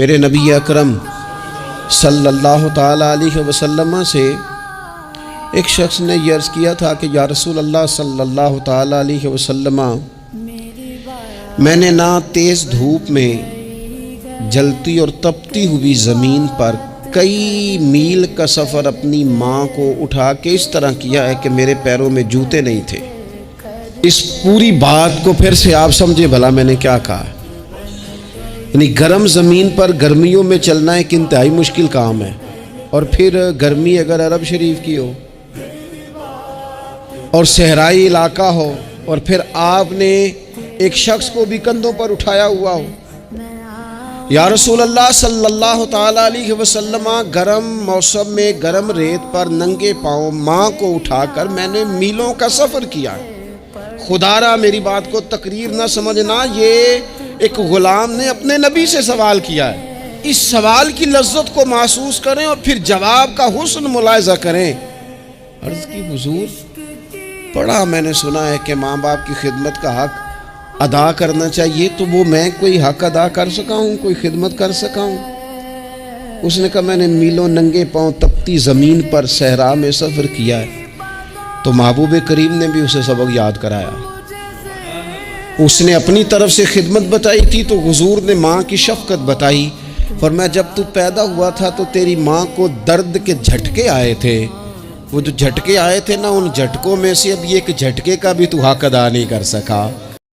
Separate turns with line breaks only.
میرے نبی اکرم صلی اللہ تعالیٰ علیہ وسلم سے ایک شخص نے یہ عرض کیا تھا کہ یا رسول اللہ صلی اللہ تعالیٰ علیہ وسلم، میں نے نہ تیز دھوپ میں جلتی اور تپتی ہوئی زمین پر کئی میل کا سفر اپنی ماں کو اٹھا کے اس طرح کیا ہے کہ میرے پیروں میں جوتے نہیں تھے۔ اس پوری بات کو پھر سے آپ سمجھے بھلا میں نے کیا کہا۔ یعنی گرم زمین پر گرمیوں میں چلنا ایک انتہائی مشکل کام ہے، اور پھر گرمی اگر عرب شریف کی ہو اور صحرائی علاقہ ہو، اور پھر آپ نے ایک شخص کو بھی کندھوں پر اٹھایا ہوا ہو۔ یا رسول اللہ صلی اللہ تعالیٰ علیہ وسلم، گرم موسم میں گرم ریت پر ننگے پاؤں ماں کو اٹھا کر میں نے میلوں کا سفر کیا۔ خدا را میری بات کو تقریر نہ سمجھنا، یہ ایک غلام نے اپنے نبی سے سوال کیا ہے۔ اس سوال کی لذت کو محسوس کریں اور پھر جواب کا حسن ملاحظہ کریں۔ عرض کی حضور، پڑھا میں نے سنا ہے کہ ماں باپ کی خدمت کا حق ادا کرنا چاہیے، تو وہ میں کوئی حق ادا کر سکا ہوں، کوئی خدمت کر سکا ہوں؟ اس نے کہا میں نے میلوں ننگے پاؤں تپتی زمین پر صحرا میں سفر کیا ہے۔ تو محبوب کریم نے بھی اسے سبق یاد کرایا۔ اس نے اپنی طرف سے خدمت بتائی تھی تو حضور نے ماں کی شفقت بتائی، فرمایا جب تو پیدا ہوا تھا تو تیری ماں کو درد کے جھٹکے آئے تھے، وہ جو جھٹکے آئے تھے نا، ان جھٹکوں میں سے اب یہ ایک جھٹکے کا بھی تو حق ادا نہیں کر سکا۔